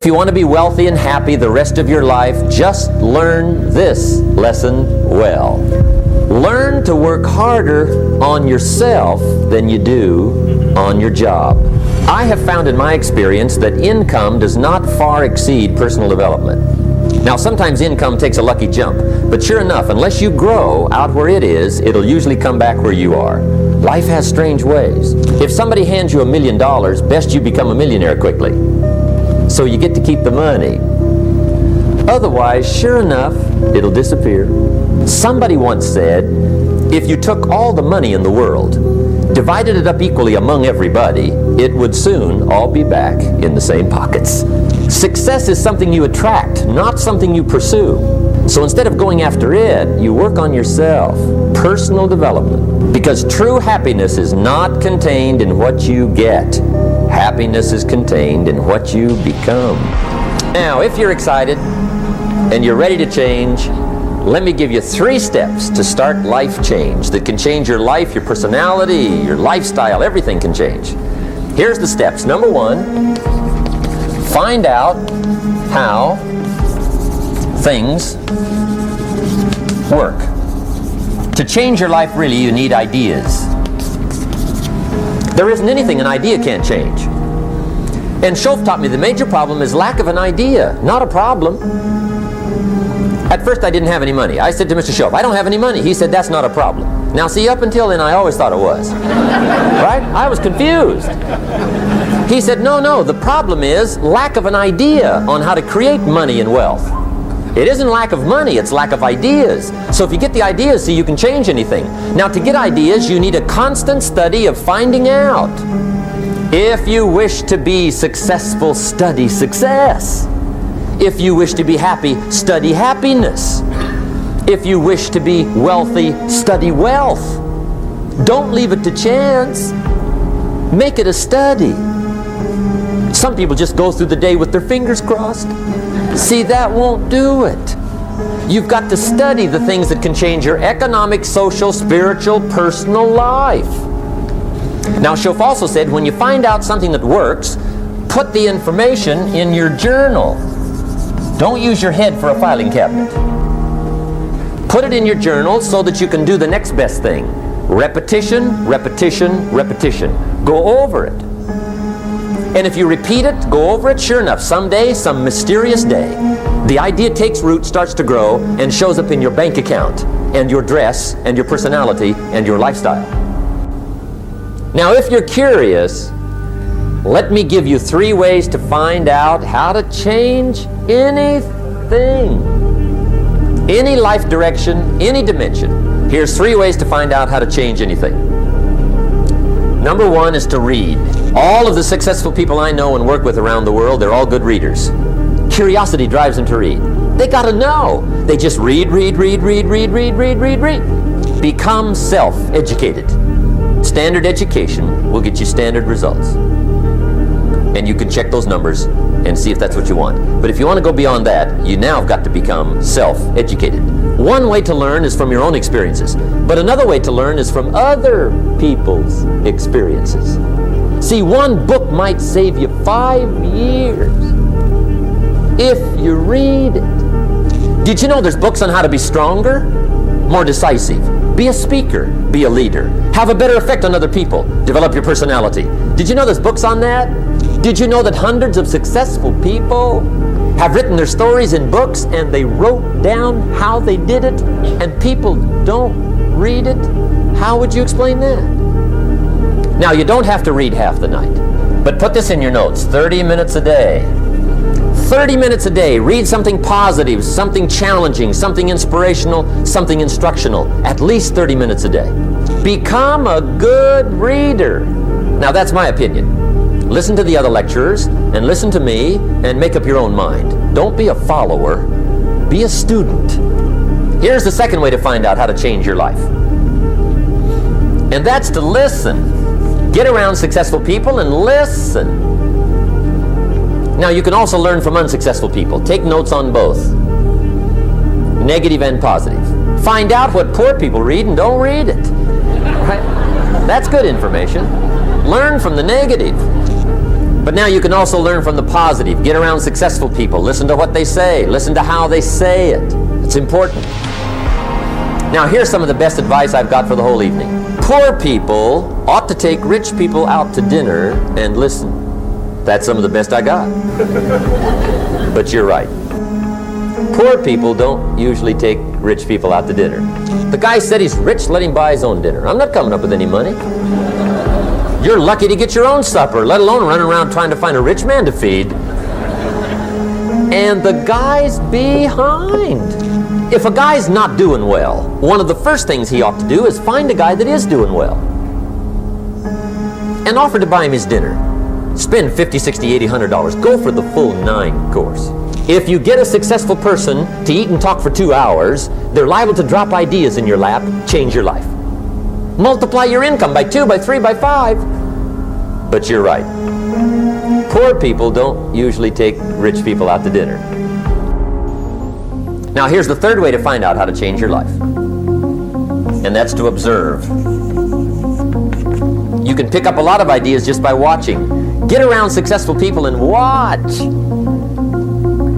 If you want to be wealthy and happy the rest of your life, just learn this lesson well. Learn to work harder on yourself than you do on your job. I have found in my experience that income does not far exceed personal development. Now, sometimes income takes a lucky jump, but sure enough, unless you grow out where it is, it'll usually come back where you are. Life has strange ways. If somebody hands you $1 million, best you become a millionaire quickly, so you get to keep the money. Otherwise, sure enough, it'll disappear. Somebody once said, if you took all the money in the world, divided it up equally among everybody, it would soon all be back in the same pockets. Success is something you attract, not something you pursue. So instead of going after it, you work on yourself. Personal development. Because true happiness is not contained in what you get. Happiness is contained in what you become. Now, if you're excited and you're ready to change, let me give you 3 steps to start life change that can change your life, your personality, your lifestyle, everything can change. Here's the steps. Number 1, find out how things work. To change your life, really, you need ideas. There isn't anything an idea can't change. And Schoff taught me the major problem is lack of an idea, not a problem. At first I didn't have any money. I said to Mr. Schoff, I don't have any money. He said, that's not a problem. Now see, up until then I always thought it was. Right? I was confused. He said, no, the problem is lack of an idea on how to create money and wealth. It isn't lack of money, it's lack of ideas. So if you get the ideas, see, you can change anything. Now, to get ideas, you need a constant study of finding out. If you wish to be successful, study success. If you wish to be happy, study happiness. If you wish to be wealthy, study wealth. Don't leave it to chance. Make it a study. Some people just go through the day with their fingers crossed. See, that won't do it. You've got to study the things that can change your economic, social, spiritual, personal life. Now, Schoff also said, when you find out something that works, put the information in your journal. Don't use your head for a filing cabinet. Put it in your journal so that you can do the next best thing. Repetition, repetition, repetition. Go over it. And if you repeat it, go over it, sure enough, someday, some mysterious day, the idea takes root, starts to grow, and shows up in your bank account, and your dress, and your personality, and your lifestyle. Now, if you're curious, let me give you 3 ways to find out how to change anything. Any life direction, any dimension. Here's 3 ways to find out how to change anything. Number 1 is to read. All of the successful people I know and work with around the world, they're all good readers. Curiosity drives them to read. They gotta know. They just read. Become self-educated. Standard education will get you standard results. And you can check those numbers and see if that's what you want. But if you want to go beyond that, you now have got to become self-educated. One way to learn is from your own experiences, but another way to learn is from other people's experiences. See, one book might save you 5 years if you read it. Did you know there's books on how to be stronger, more decisive, be a speaker, be a leader, have a better effect on other people, develop your personality? Did you know there's books on that? Did you know that hundreds of successful people have written their stories in books and they wrote down how they did it, and people don't read it? How would you explain that? Now, you don't have to read half the night, but put this in your notes, 30 minutes a day. 30 minutes a day, read something positive, something challenging, something inspirational, something instructional, at least 30 minutes a day. Become a good reader. Now, that's my opinion. Listen to the other lecturers, and listen to me, and make up your own mind. Don't be a follower, be a student. Here's the second way to find out how to change your life. And that's to listen. Get around successful people and listen. Now, you can also learn from unsuccessful people. Take notes on both, negative and positive. Find out what poor people read and don't read it. Right? That's good information. Learn from the negative. But now you can also learn from the positive. Get around successful people. Listen to what they say. Listen to how they say it. It's important. Now here's some of the best advice I've got for the whole evening. Poor people ought to take rich people out to dinner and listen. That's some of the best I got. But you're right. Poor people don't usually take rich people out to dinner. The guy said he's rich, let him buy his own dinner. I'm not coming up with any money. You're lucky to get your own supper, let alone running around trying to find a rich man to feed. And the guy's behind. If a guy's not doing well, one of the first things he ought to do is find a guy that is doing well and offer to buy him his dinner. Spend $50, $60, $80, $100. Go for the full 9 course. If you get a successful person to eat and talk for 2 hours, they're liable to drop ideas in your lap, change your life. Multiply your income by 2, by 3, by 5. But you're right. Poor people don't usually take rich people out to dinner. Now here's the third way to find out how to change your life. And that's to observe. You can pick up a lot of ideas just by watching. Get around successful people and watch.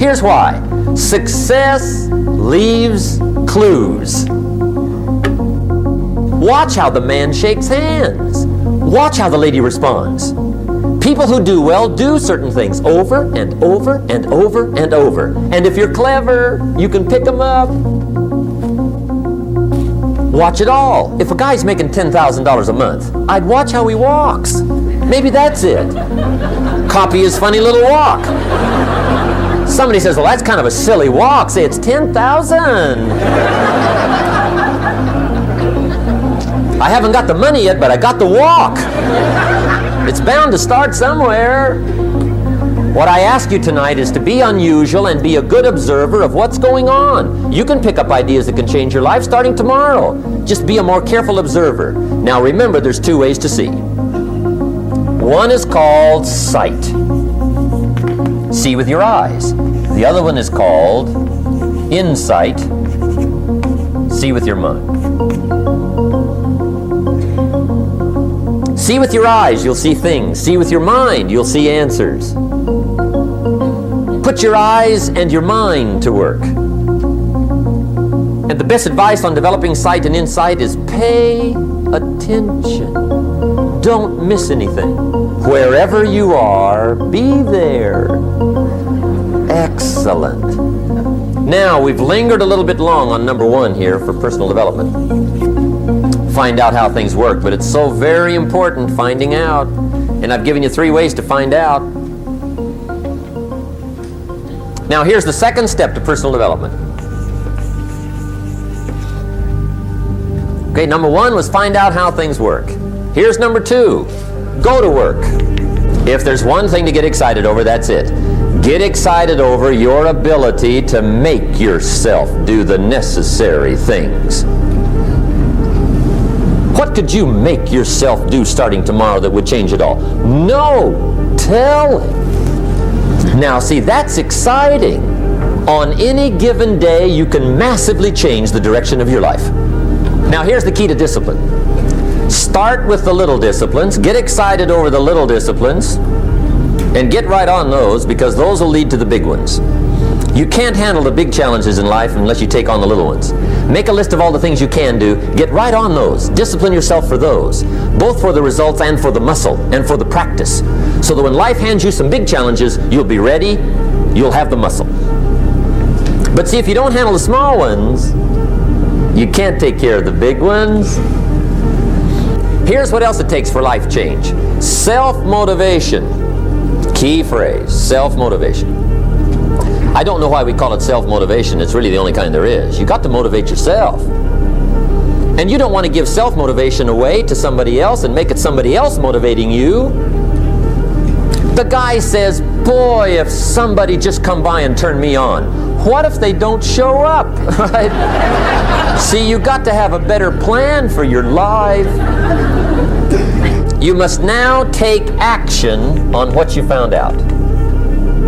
Here's why. Success leaves clues. Watch how the man shakes hands. Watch how the lady responds. People who do well do certain things over and over and over and over. And if you're clever, you can pick them up. Watch it all. If a guy's making $10,000 a month, I'd watch how he walks. Maybe that's it. Copy his funny little walk. Somebody says, well, that's kind of a silly walk. Say, it's 10,000. I haven't got the money yet, but I got the walk. It's bound to start somewhere. What I ask you tonight is to be unusual and be a good observer of what's going on. You can pick up ideas that can change your life starting tomorrow. Just be a more careful observer. Now remember, there's 2 ways to see. One is called sight. See with your eyes. The other one is called insight. See with your mind. See with your eyes, you'll see things. See with your mind, you'll see answers. Put your eyes and your mind to work. And the best advice on developing sight and insight is pay attention. Don't miss anything. Wherever you are, be there. Excellent. Now, we've lingered a little bit long on number 1 here for personal development. Find out how things work, but it's so very important finding out. And I've given you 3 ways to find out. Now, here's the second step to personal development. Okay, number 1 was find out how things work. Here's number 2. Go to work. If there's one thing to get excited over, that's it. Get excited over your ability to make yourself do the necessary things. What could you make yourself do starting tomorrow that would change it all? No, tell it. Now see, that's exciting. On any given day, you can massively change the direction of your life. Now here's the key to discipline. Start with the little disciplines, get excited over the little disciplines, and get right on those, because those will lead to the big ones. You can't handle the big challenges in life unless you take on the little ones. Make a list of all the things you can do, get right on those, discipline yourself for those, both for the results and for the muscle and for the practice, so that when life hands you some big challenges, you'll be ready, you'll have the muscle. But see, if you don't handle the small ones, you can't take care of the big ones. Here's what else it takes for life change. Self-motivation. Key phrase, self-motivation. I don't know why we call it self-motivation. It's really the only kind there is. You got to motivate yourself. And you don't want to give self-motivation away to somebody else and make it somebody else motivating you. The guy says, boy, if somebody just come by and turn me on. What if they don't show up? Right? See, you got to have a better plan for your life. You must now take action on what you found out.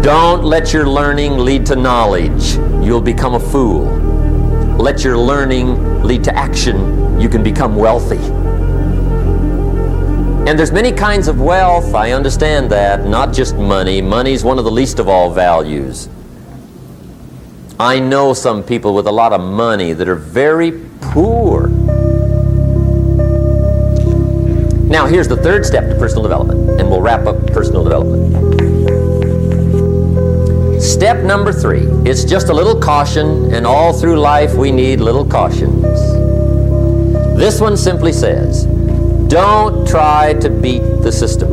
Don't let your learning lead to knowledge. You'll become a fool. Let your learning lead to action. You can become wealthy. And there's many kinds of wealth, I understand that, not just money. Money's one of the least of all values. I know some people with a lot of money that are very poor. Now, here's the third step to personal development, and we'll wrap up personal development. Step number 3, it's just a little caution, and all through life we need little cautions. This one simply says, don't try to beat the system.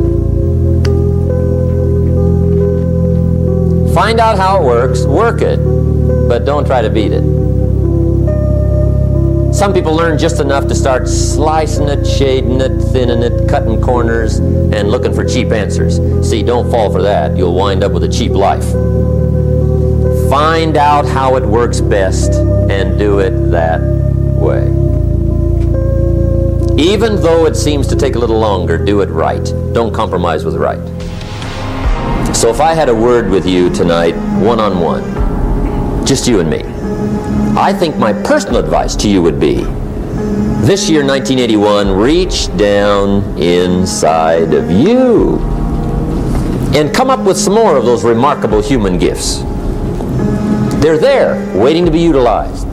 Find out how it works, work it, but don't try to beat it. Some people learn just enough to start slicing it, shading it, thinning it, cutting corners, and looking for cheap answers. See, don't fall for that. You'll wind up with a cheap life. Find out how it works best and do it that way. Even though it seems to take a little longer, do it right. Don't compromise with right. So if I had a word with you tonight, one-on-one, just you and me, I think my personal advice to you would be, this year, 1981, reach down inside of you and come up with some more of those remarkable human gifts. They're there, waiting to be utilized.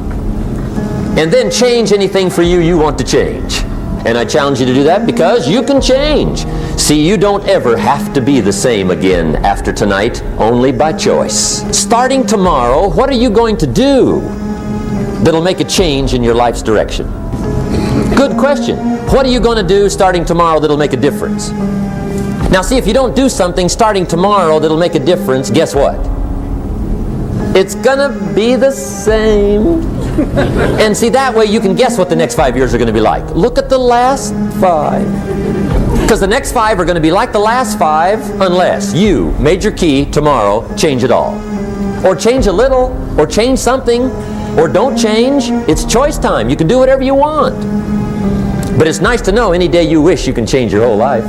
And then change anything for you want to change. And I challenge you to do that because you can change. See, you don't ever have to be the same again after tonight, only by choice. Starting tomorrow, what are you going to do that'll make a change in your life's direction? Good question. What are you going to do starting tomorrow that'll make a difference? Now see, if you don't do something starting tomorrow that'll make a difference, guess what? It's gonna be the same. And see, that way you can guess what the next 5 years are gonna be like. Look at the last 5. Because the next 5 are gonna be like the last 5 unless you, major key, tomorrow, change it all. Or change a little, or change something, or don't change. It's choice time. You can do whatever you want. But it's nice to know any day you wish you can change your whole life.